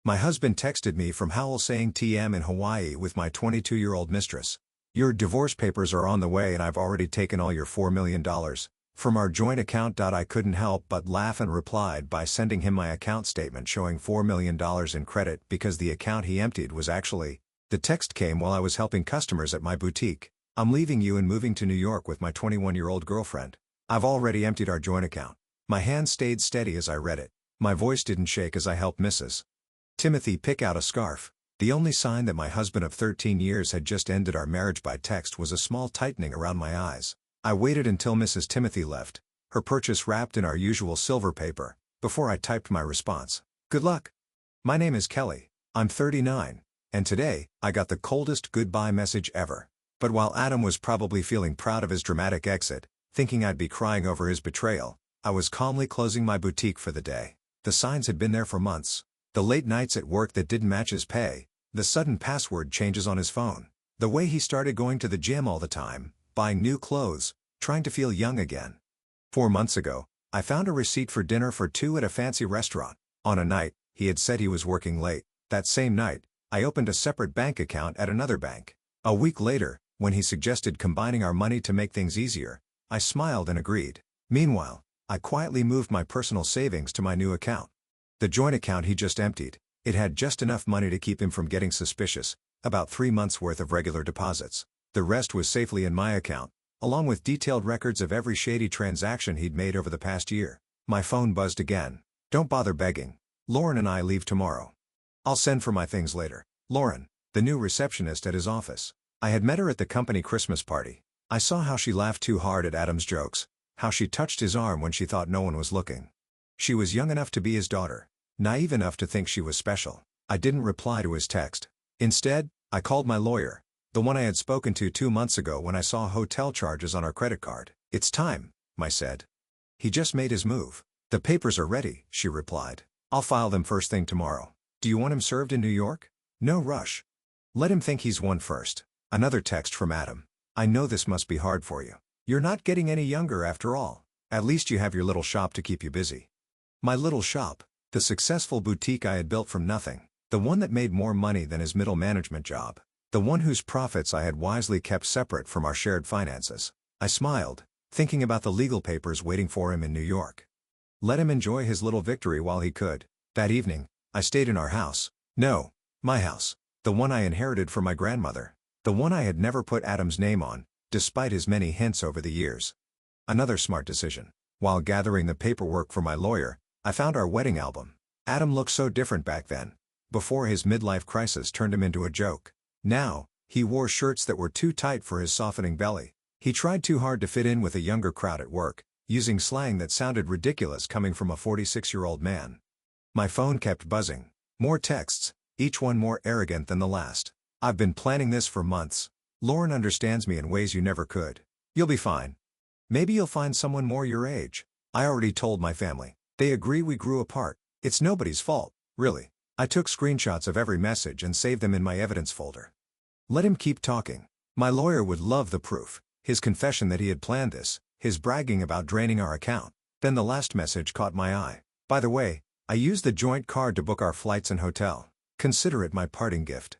My husband texted me from Howell saying TM in Hawaii with my 22-year-old mistress. Your divorce papers are on the way and I've already taken all your $4 million from our joint account. I couldn't help but laugh and replied by sending him my account statement showing $4 million in credit because the account he emptied was actually. The text came while I was helping customers at my boutique. I'm leaving you and moving to New York with my 21-year-old girlfriend. I've already emptied our joint account. My hand stayed steady as I read it. My voice didn't shake as I helped Mrs. Timothy pick out a scarf. The only sign that my husband of 13 years had just ended our marriage by text was a small tightening around my eyes. I waited until Mrs. Timothy left, her purchase wrapped in our usual silver paper, before I typed my response. Good luck. My name is Kelly. I'm 39, and today, I got the coldest goodbye message ever. But while Adam was probably feeling proud of his dramatic exit, thinking I'd be crying over his betrayal, I was calmly closing my boutique for the day. The signs had been there for months. The late nights at work that didn't match his pay, the sudden password changes on his phone, the way he started going to the gym all the time, buying new clothes, trying to feel young again. 4 months ago, I found a receipt for dinner for two at a fancy restaurant. On a night, he had said he was working late. That same night, I opened a separate bank account at another bank. A week later, when he suggested combining our money to make things easier, I smiled and agreed. Meanwhile, I quietly moved my personal savings to my new account. The joint account he just emptied, it had just enough money to keep him from getting suspicious, about 3 months' worth of regular deposits. The rest was safely in my account, along with detailed records of every shady transaction he'd made over the past year. My phone buzzed again. Don't bother begging. Lauren and I leave tomorrow. I'll send for my things later. Lauren, the new receptionist at his office. I had met her at the company Christmas party. I saw how she laughed too hard at Adam's jokes, how she touched his arm when she thought no one was looking. She was young enough to be his daughter, naive enough to think she was special. I didn't reply to his text. Instead, I called my lawyer, the one I had spoken to 2 months ago when I saw hotel charges on our credit card. It's time, I said. He just made his move. The papers are ready, she replied. I'll file them first thing tomorrow. Do you want him served in New York? No rush. Let him think he's won first. Another text from Adam. I know this must be hard for you. You're not getting any younger after all. At least you have your little shop to keep you busy. My little shop, the successful boutique I had built from nothing, the one that made more money than his middle management job, the one whose profits I had wisely kept separate from our shared finances. I smiled, thinking about the legal papers waiting for him in New York. Let him enjoy his little victory while he could. That evening, I stayed in our house. No, my house. The one I inherited from my grandmother. The one I had never put Adam's name on, despite his many hints over the years. Another smart decision. While gathering the paperwork for my lawyer, I found our wedding album. Adam looked so different back then, before his midlife crisis turned him into a joke. Now, he wore shirts that were too tight for his softening belly. He tried too hard to fit in with a younger crowd at work, using slang that sounded ridiculous coming from a 46-year-old man. My phone kept buzzing. More texts, each one more arrogant than the last. I've been planning this for months. Lauren understands me in ways you never could. You'll be fine. Maybe you'll find someone more your age. I already told my family. They agree we grew apart. It's nobody's fault, really. I took screenshots of every message and saved them in my evidence folder. Let him keep talking. My lawyer would love the proof. His confession that he had planned this, his bragging about draining our account. Then the last message caught my eye. By the way, I used the joint card to book our flights and hotel. Consider it my parting gift.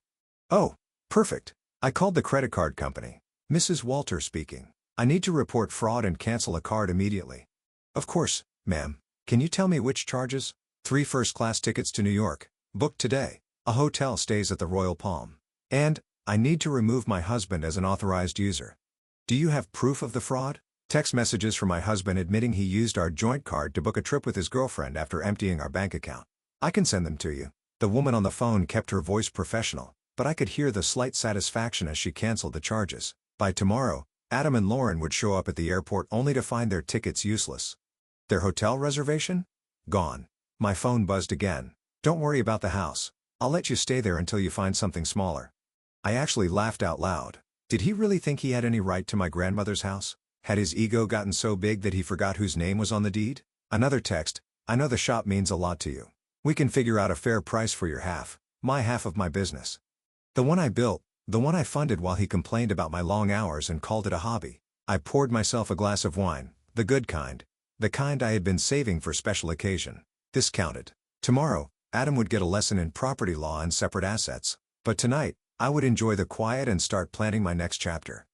Oh, perfect. I called the credit card company. Mrs. Walter speaking. I need to report fraud and cancel a card immediately. Of course, ma'am. Can you tell me which charges? 3 first-class tickets to New York, booked today. A hotel stays at the Royal Palm. And, I need to remove my husband as an authorized user. Do you have proof of the fraud? Text messages from my husband admitting he used our joint card to book a trip with his girlfriend after emptying our bank account. I can send them to you. The woman on the phone kept her voice professional, but I could hear the slight satisfaction as she canceled the charges. By tomorrow, Adam and Lauren would show up at the airport only to find their tickets useless. Their hotel reservation? Gone. My phone buzzed again. Don't worry about the house. I'll let you stay there until you find something smaller. I actually laughed out loud. Did he really think he had any right to my grandmother's house? Had his ego gotten so big that he forgot whose name was on the deed? Another text. I know the shop means a lot to you. We can figure out a fair price for your half, my half of my business. The one I built, the one I funded while he complained about my long hours and called it a hobby. I poured myself a glass of wine, the good kind. The kind I had been saving for special occasion. This counted. Tomorrow, Adam would get a lesson in property law and separate assets. But tonight, I would enjoy the quiet and start planning my next chapter.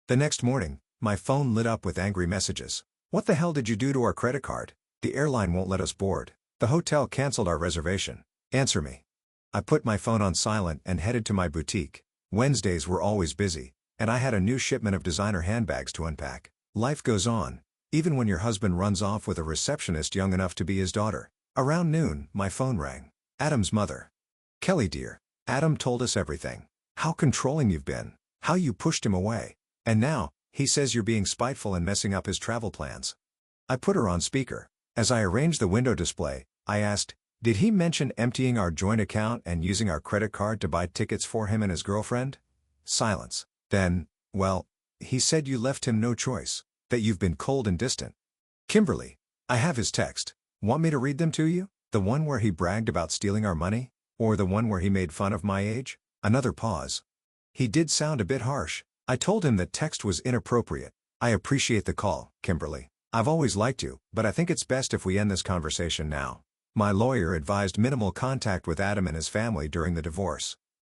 The next morning, my phone lit up with angry messages. What the hell did you do to our credit card? The airline won't let us board. The hotel canceled our reservation. Answer me. I put my phone on silent and headed to my boutique. Wednesdays were always busy, and I had a new shipment of designer handbags to unpack. Life goes on, even when your husband runs off with a receptionist young enough to be his daughter. Around noon, my phone rang. Adam's mother. Kelly dear, Adam told us everything. How controlling you've been. How you pushed him away. And now, he says you're being spiteful and messing up his travel plans. I put her on speaker. As I arranged the window display, I asked, did he mention emptying our joint account and using our credit card to buy tickets for him and his girlfriend? Silence. Then, well, he said you left him no choice. That you've been cold and distant. Kimberly, I have his text. Want me to read them to you? The one where he bragged about stealing our money? Or the one where he made fun of my age? Another pause. He did sound a bit harsh. I told him that text was inappropriate. I appreciate the call, Kimberly. I've always liked you, but I think it's best if we end this conversation now. My lawyer advised minimal contact with Adam and his family during the divorce.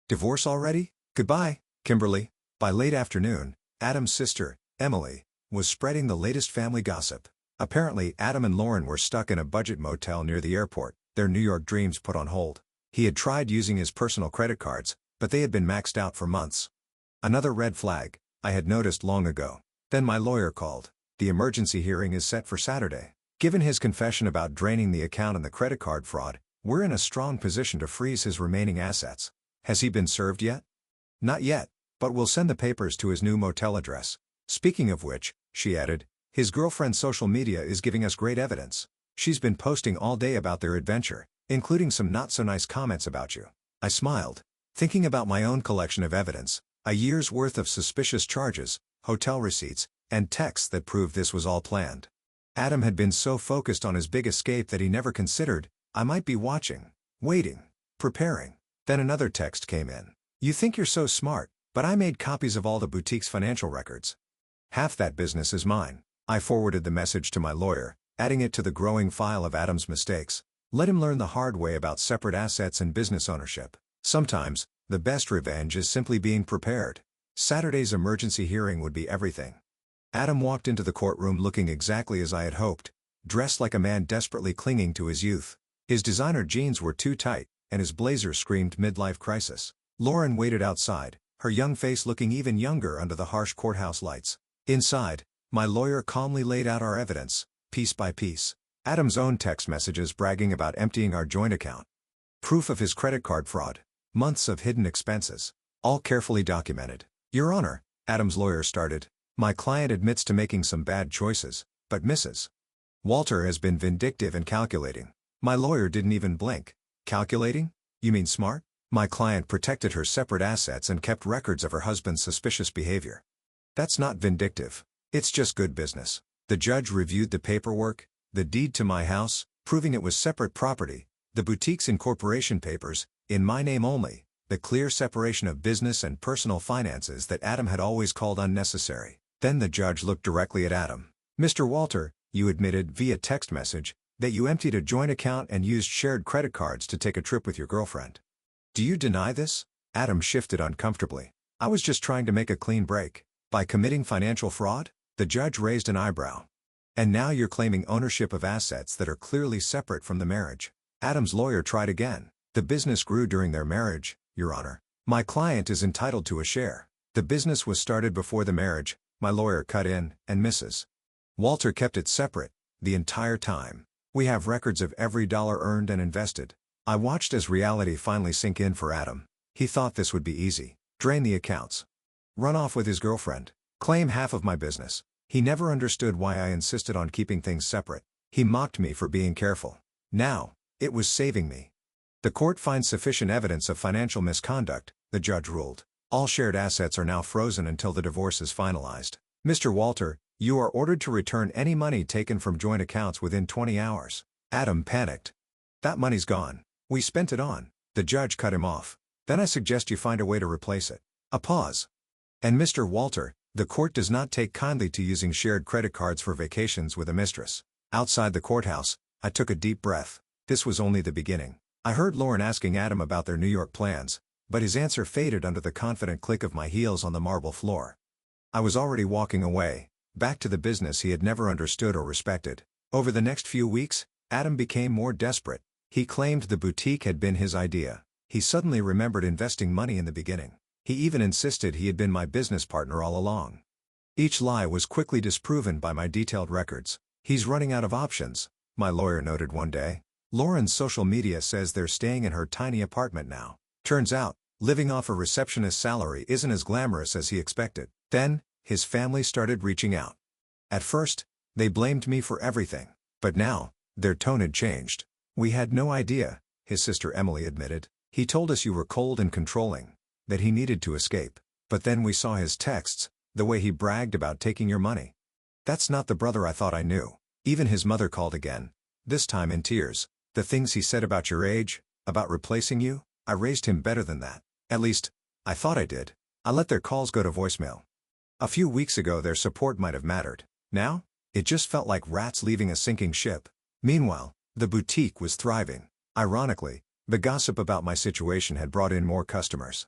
Divorce already? Goodbye, Kimberly. By late afternoon, Adam's sister, Emily, was spreading the latest family gossip. Apparently, Adam and Lauren were stuck in a budget motel near the airport, their New York dreams put on hold. He had tried using his personal credit cards, but they had been maxed out for months. Another red flag, I had noticed long ago. Then my lawyer called. The emergency hearing is set for Saturday. Given his confession about draining the account and the credit card fraud, we're in a strong position to freeze his remaining assets. Has he been served yet? Not yet, but we'll send the papers to his new motel address. Speaking of which, she added, his girlfriend's social media is giving us great evidence. She's been posting all day about their adventure, including some not-so-nice comments about you. I smiled, thinking about my own collection of evidence, a year's worth of suspicious charges, hotel receipts, and texts that proved this was all planned. Adam had been so focused on his big escape that he never considered, I might be watching, waiting, preparing. Then another text came in. You think you're so smart, but I made copies of all the boutique's financial records. Half that business is mine. I forwarded the message to my lawyer, adding it to the growing file of Adam's mistakes. Let him learn the hard way about separate assets and business ownership. Sometimes, the best revenge is simply being prepared. Saturday's emergency hearing would be everything. Adam walked into the courtroom looking exactly as I had hoped, dressed like a man desperately clinging to his youth. His designer jeans were too tight, and his blazer screamed midlife crisis. Lauren waited outside, her young face looking even younger under the harsh courthouse lights. Inside, my lawyer calmly laid out our evidence, piece by piece. Adam's own text messages bragging about emptying our joint account. Proof of his credit card fraud. Months of hidden expenses. All carefully documented. Your Honor, Adam's lawyer started. My client admits to making some bad choices, but Mrs. Walter has been vindictive and calculating. My lawyer didn't even blink. Calculating? You mean smart? My client protected her separate assets and kept records of her husband's suspicious behavior. That's not vindictive. It's just good business. The judge reviewed the paperwork, the deed to my house, proving it was separate property, the boutique's incorporation papers, in my name only, the clear separation of business and personal finances that Adam had always called unnecessary. Then the judge looked directly at Adam. Mr. Walter, you admitted via text message that you emptied a joint account and used shared credit cards to take a trip with your girlfriend. Do you deny this? Adam shifted uncomfortably. I was just trying to make a clean break. By committing financial fraud? The judge raised an eyebrow. And now you're claiming ownership of assets that are clearly separate from the marriage. Adam's lawyer tried again. The business grew during their marriage, Your Honor. My client is entitled to a share. The business was started before the marriage, my lawyer cut in, and Mrs. Walter kept it separate, the entire time. We have records of every dollar earned and invested. I watched as reality finally sink in for Adam. He thought this would be easy. Drain the accounts. Run off with his girlfriend. Claim half of my business. He never understood why I insisted on keeping things separate. He mocked me for being careful. Now, it was saving me. The court finds sufficient evidence of financial misconduct, the judge ruled. All shared assets are now frozen until the divorce is finalized. Mr. Walter, you are ordered to return any money taken from joint accounts within 20 hours. Adam panicked. That money's gone. We spent it on. The judge cut him off. Then I suggest you find a way to replace it. A pause. And Mr. Walter, the court does not take kindly to using shared credit cards for vacations with a mistress. Outside the courthouse, I took a deep breath. This was only the beginning. I heard Lauren asking Adam about their New York plans, but his answer faded under the confident click of my heels on the marble floor. I was already walking away, back to the business he had never understood or respected. Over the next few weeks, Adam became more desperate. He claimed the boutique had been his idea. He suddenly remembered investing money in the beginning. He even insisted he had been my business partner all along. Each lie was quickly disproven by my detailed records. He's running out of options, my lawyer noted one day. Lauren's social media says they're staying in her tiny apartment now. Turns out, living off a receptionist's salary isn't as glamorous as he expected. Then, his family started reaching out. At first, they blamed me for everything. But now, their tone had changed. "We had no idea," his sister Emily admitted. "He told us you were cold and controlling, that he needed to escape. But then we saw his texts, the way he bragged about taking your money. That's not the brother I thought I knew." Even his mother called again, this time in tears. "The things he said about your age, about replacing you, I raised him better than that. At least, I thought I did. I let their calls go to voicemail." A few weeks ago their support might have mattered. Now, it just felt like rats leaving a sinking ship. Meanwhile, the boutique was thriving. Ironically, the gossip about my situation had brought in more customers.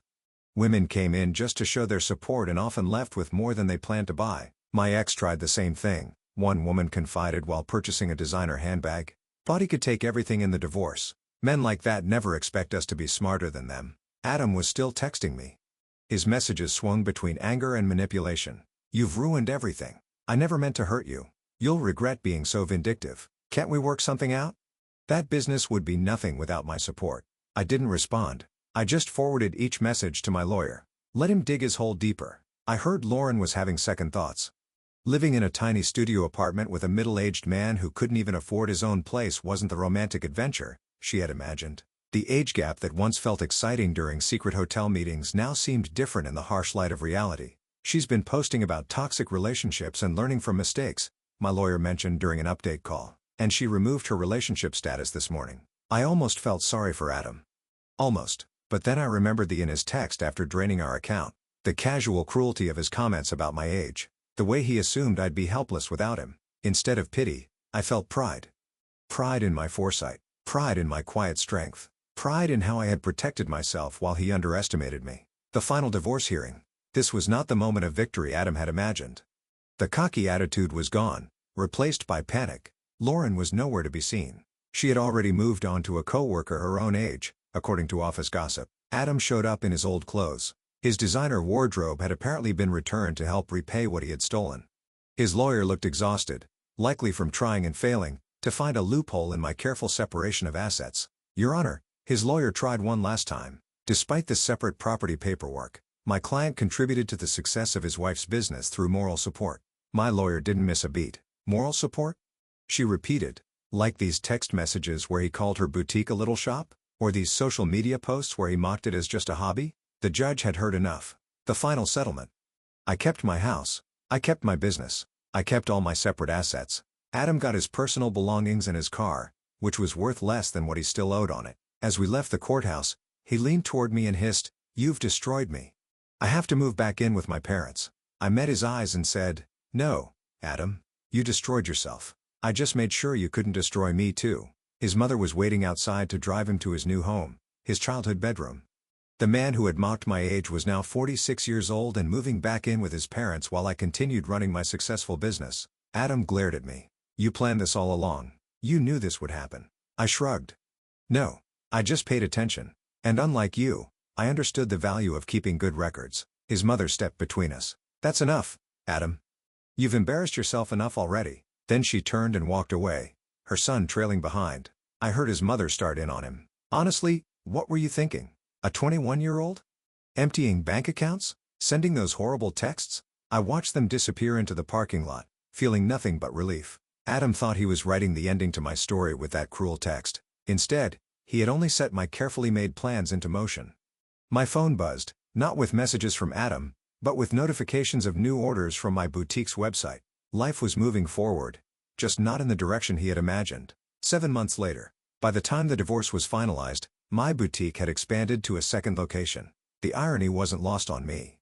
Women came in just to show their support and often left with more than they planned to buy. My ex tried the same thing, one woman confided while purchasing a designer handbag. "Thought he could take everything in the divorce. Men like that never expect us to be smarter than them." Adam was still texting me. His messages swung between anger and manipulation. "You've ruined everything. I never meant to hurt you. You'll regret being so vindictive. Can't we work something out?" That business would be nothing without my support. I didn't respond. I just forwarded each message to my lawyer. Let him dig his hole deeper. I heard Lauren was having second thoughts. Living in a tiny studio apartment with a middle-aged man who couldn't even afford his own place wasn't the romantic adventure she had imagined. The age gap that once felt exciting during secret hotel meetings now seemed different in the harsh light of reality. "She's been posting about toxic relationships and learning from mistakes," my lawyer mentioned during an update call. "And she removed her relationship status this morning." I almost felt sorry for Adam. Almost. But then I remembered the in his text after draining our account. The casual cruelty of his comments about my age. The way he assumed I'd be helpless without him. Instead of pity, I felt pride. Pride in my foresight. Pride in my quiet strength. Pride in how I had protected myself while he underestimated me. The final divorce hearing. This was not the moment of victory Adam had imagined. The cocky attitude was gone, replaced by panic. Lauren was nowhere to be seen. She had already moved on to a co-worker her own age, according to office gossip. Adam showed up in his old clothes. His designer wardrobe had apparently been returned to help repay what he had stolen. His lawyer looked exhausted, likely from trying and failing to find a loophole in my careful separation of assets. "Your Honor," his lawyer tried one last time. "Despite the separate property paperwork, my client contributed to the success of his wife's business through moral support." My lawyer didn't miss a beat. "Moral support?" she repeated. Like these text messages where he called her boutique a little shop? Or these social media posts where he mocked it as just a hobby? The judge had heard enough. The final settlement. "I kept my house. I kept my business. I kept all my separate assets. Adam got his personal belongings and his car, which was worth less than what he still owed on it." As we left the courthouse, he leaned toward me and hissed, "You've destroyed me. I have to move back in with my parents." I met his eyes and said, "No, Adam. You destroyed yourself. I just made sure you couldn't destroy me too." His mother was waiting outside to drive him to his new home, his childhood bedroom. The man who had mocked my age was now 46 years old and moving back in with his parents while I continued running my successful business. Adam glared at me. "You planned this all along. You knew this would happen." I shrugged. "No. I just paid attention. And unlike you, I understood the value of keeping good records." His mother stepped between us. "That's enough, Adam. You've embarrassed yourself enough already." Then she turned and walked away, her son trailing behind. I heard his mother start in on him. "Honestly, what were you thinking? A 21-year-old? Emptying bank accounts? Sending those horrible texts?" I watched them disappear into the parking lot, feeling nothing but relief. Adam thought he was writing the ending to my story with that cruel text. Instead, he had only set my carefully made plans into motion. My phone buzzed, not with messages from Adam, but with notifications of new orders from my boutique's website. Life was moving forward, just not in the direction he had imagined. 7 months later, by the time the divorce was finalized, my boutique had expanded to a second location. The irony wasn't lost on me.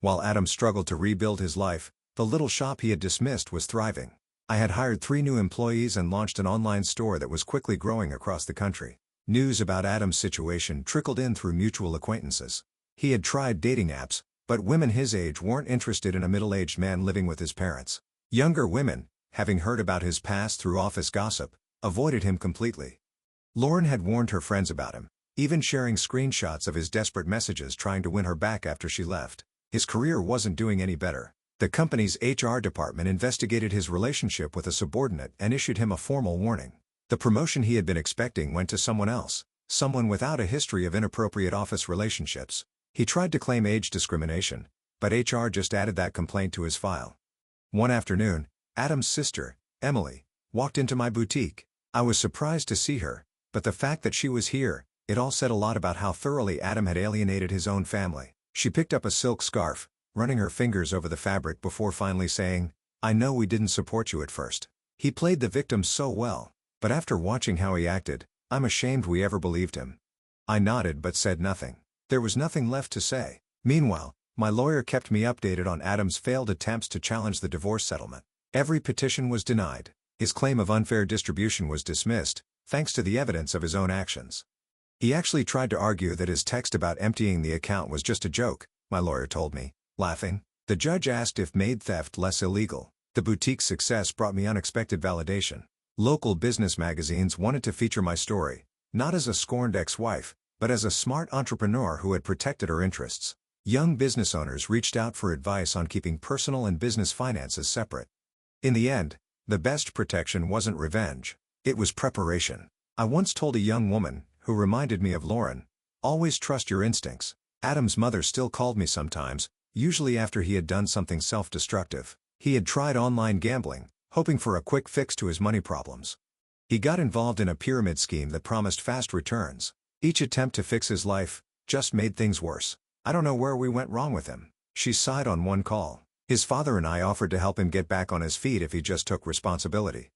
While Adam struggled to rebuild his life, the little shop he had dismissed was thriving. I had hired 3 new employees and launched an online store that was quickly growing across the country. News about Adam's situation trickled in through mutual acquaintances. He had tried dating apps, but women his age weren't interested in a middle-aged man living with his parents. Younger women, having heard about his past through office gossip, avoided him completely. Lauren had warned her friends about him, even sharing screenshots of his desperate messages trying to win her back after she left. His career wasn't doing any better. The company's HR department investigated his relationship with a subordinate and issued him a formal warning. The promotion he had been expecting went to someone else, someone without a history of inappropriate office relationships. He tried to claim age discrimination, but HR just added that complaint to his file. One afternoon, Adam's sister, Emily, walked into my boutique. I was surprised to see her, but the fact that she was here, it all said a lot about how thoroughly Adam had alienated his own family. She picked up a silk scarf, running her fingers over the fabric before finally saying, "I know we didn't support you at first." He played the victim so well, but after watching how he acted, I'm ashamed we ever believed him. I nodded but said nothing. There was nothing left to say. Meanwhile, my lawyer kept me updated on Adam's failed attempts to challenge the divorce settlement. Every petition was denied. His claim of unfair distribution was dismissed, thanks to the evidence of his own actions. He actually tried to argue that his text about emptying the account was just a joke, my lawyer told me, laughing. The judge asked if made theft less illegal. The boutique's success brought me unexpected validation. Local business magazines wanted to feature my story, not as a scorned ex-wife, but as a smart entrepreneur who had protected her interests. Young business owners reached out for advice on keeping personal and business finances separate. In the end, the best protection wasn't revenge. It was preparation. I once told a young woman, who reminded me of Lauren, "Always trust your instincts." Adam's mother still called me sometimes, usually after he had done something self-destructive. He had tried online gambling, hoping for a quick fix to his money problems. He got involved in a pyramid scheme that promised fast returns. Each attempt to fix his life just made things worse. I don't know where we went wrong with him. She sighed on one call. His father and I offered to help him get back on his feet if he just took responsibility.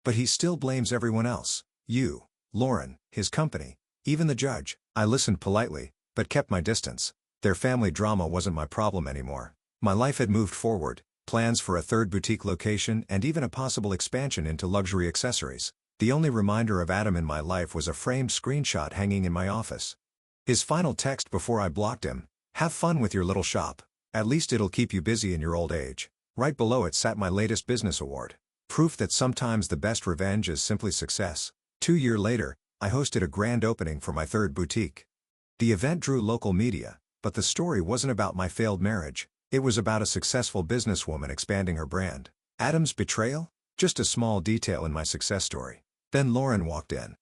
But he still blames everyone else. You, Lauren, his company, even the judge. I listened politely, but kept my distance. Their family drama wasn't my problem anymore. My life had moved forward, plans for a third boutique location and even a possible expansion into luxury accessories. The only reminder of Adam in my life was a framed screenshot hanging in my office. His final text before I blocked him, "Have fun with your little shop. At least it'll keep you busy in your old age." Right below it sat my latest business award. Proof that sometimes the best revenge is simply success. 2 years later, I hosted a grand opening for my third boutique. The event drew local media, but the story wasn't about my failed marriage. It was about a successful businesswoman expanding her brand. Adam's betrayal? Just a small detail in my success story. Then Lauren walked in.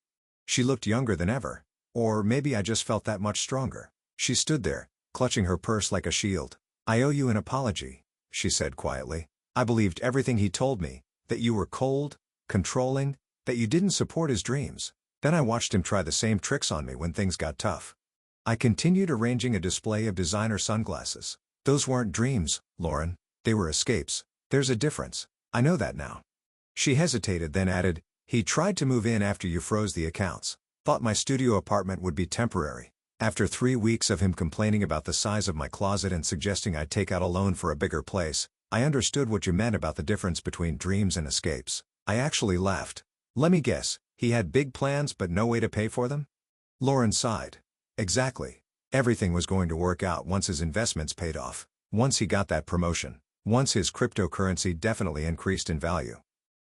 She looked younger than ever. Or maybe I just felt that much stronger. She stood there, clutching her purse like a shield. "I owe you an apology," she said quietly. "I believed everything he told me, that you were cold, controlling, that you didn't support his dreams. Then I watched him try the same tricks on me when things got tough." I continued arranging a display of designer sunglasses. "Those weren't dreams, Lauren. They were escapes. There's a difference. I know that now." She hesitated, then added, "He tried to move in after you froze the accounts. Thought my studio apartment would be temporary. After 3 weeks of him complaining about the size of my closet and suggesting I take out a loan for a bigger place, I understood what you meant about the difference between dreams and escapes." I actually laughed. "Let me guess, he had big plans but no way to pay for them?" Lauren sighed. "Exactly. Everything was going to work out once his investments paid off, once he got that promotion, once his cryptocurrency definitely increased in value."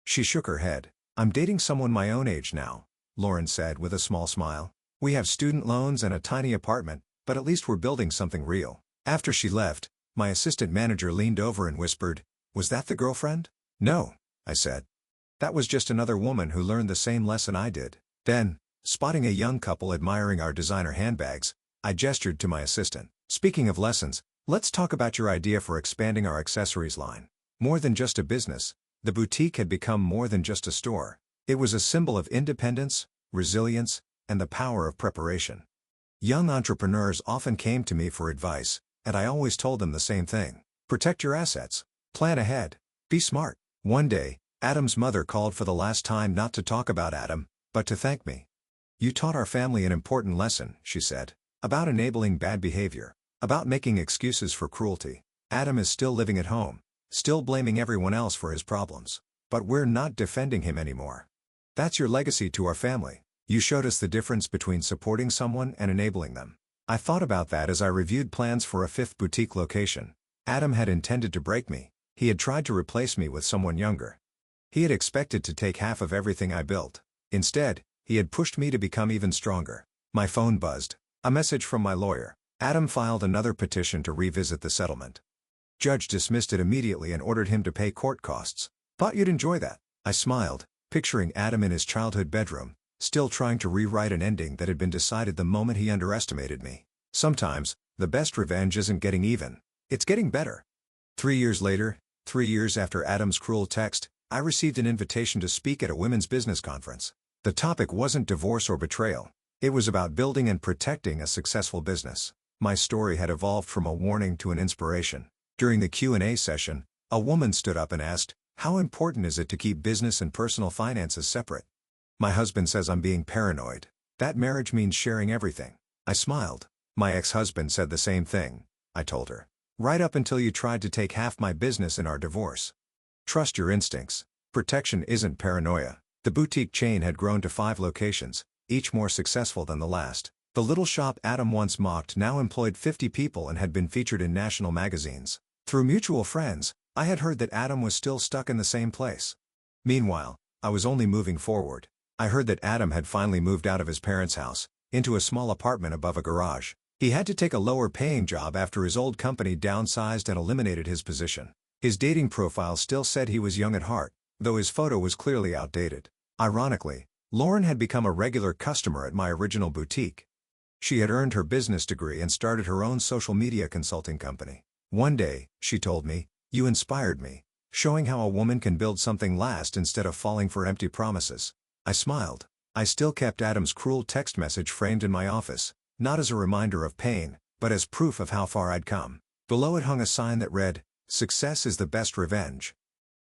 She shook her head. "I'm dating someone my own age now," Lauren said with a small smile. "We have student loans and a tiny apartment, but at least we're building something real." After she left, my assistant manager leaned over and whispered, "Was that the girlfriend?" "No," I said. "That was just another woman who learned the same lesson I did." Then, spotting a young couple admiring our designer handbags, I gestured to my assistant. "Speaking of lessons, let's talk about your idea for expanding our accessories line." More than just a business, the boutique had become more than just a store. It was a symbol of independence, resilience, and the power of preparation. Young entrepreneurs often came to me for advice, and I always told them the same thing. Protect your assets. Plan ahead. Be smart. One day, Adam's mother called for the last time not to talk about Adam, but to thank me. "You taught our family an important lesson," she said, "about enabling bad behavior, about making excuses for cruelty. Adam is still living at home, still blaming everyone else for his problems. But we're not defending him anymore. That's your legacy to our family." You showed us the difference between supporting someone and enabling them. I thought about that as I reviewed plans for a fifth boutique location. Adam had intended to break me. He had tried to replace me with someone younger. He had expected to take half of everything I built. Instead, he had pushed me to become even stronger. My phone buzzed. A message from my lawyer. Adam filed another petition to revisit the settlement. Judge dismissed it immediately and ordered him to pay court costs. Thought you'd enjoy that. I smiled, picturing Adam in his childhood bedroom, still trying to rewrite an ending that had been decided the moment he underestimated me. Sometimes, the best revenge isn't getting even. It's getting better. 3 years later, 3 years after Adam's cruel text, I received an invitation to speak at a women's business conference. The topic wasn't divorce or betrayal. It was about building and protecting a successful business. My story had evolved from a warning to an inspiration. During the Q&A session, a woman stood up and asked, "How important is it to keep business and personal finances separate?" "My husband says I'm being paranoid. That marriage means sharing everything." I smiled. "My ex-husband said the same thing," I told her. "Right up until you tried to take half my business in our divorce." Trust your instincts. Protection isn't paranoia. The boutique chain had grown to 5 locations, each more successful than the last. The little shop Adam once mocked now employed 50 people and had been featured in national magazines. Through mutual friends, I had heard that Adam was still stuck in the same place. Meanwhile, I was only moving forward. I heard that Adam had finally moved out of his parents' house, into a small apartment above a garage. He had to take a lower-paying job after his old company downsized and eliminated his position. His dating profile still said he was young at heart, though his photo was clearly outdated. Ironically, Lauren had become a regular customer at my original boutique. She had earned her business degree and started her own social media consulting company. One day, she told me, "You inspired me, showing how a woman can build something last instead of falling for empty promises." I smiled. I still kept Adam's cruel text message framed in my office, not as a reminder of pain, but as proof of how far I'd come. Below it hung a sign that read, "Success is the best revenge."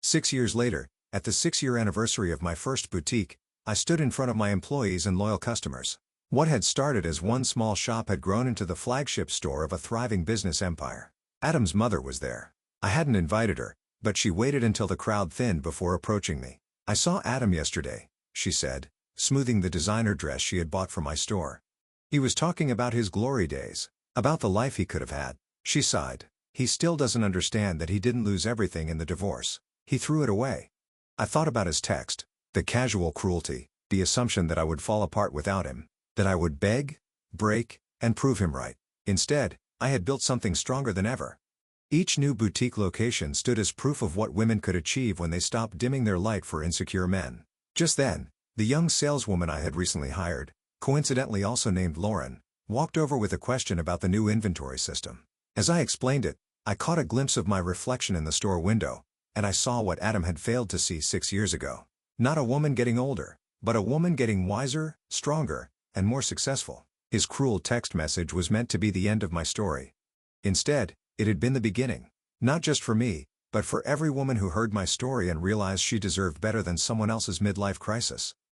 6 years later, at the 6-year anniversary of my first boutique, I stood in front of my employees and loyal customers. What had started as one small shop had grown into the flagship store of a thriving business empire. Adam's mother was there. I hadn't invited her, but she waited until the crowd thinned before approaching me. "I saw Adam yesterday," she said, smoothing the designer dress she had bought from my store. "He was talking about his glory days, about the life he could have had." She sighed. "He still doesn't understand that he didn't lose everything in the divorce. He threw it away." I thought about his text, the casual cruelty, the assumption that I would fall apart without him, that I would beg, break, and prove him right. Instead, I had built something stronger than ever. Each new boutique location stood as proof of what women could achieve when they stopped dimming their light for insecure men. Just then, the young saleswoman I had recently hired, coincidentally also named Lauren, walked over with a question about the new inventory system. As I explained it, I caught a glimpse of my reflection in the store window, and I saw what Adam had failed to see 6 years ago. Not a woman getting older, but a woman getting wiser, stronger, and more successful. His cruel text message was meant to be the end of my story. Instead, it had been the beginning. Not just for me, but for every woman who heard my story and realized she deserved better than someone else's midlife crisis.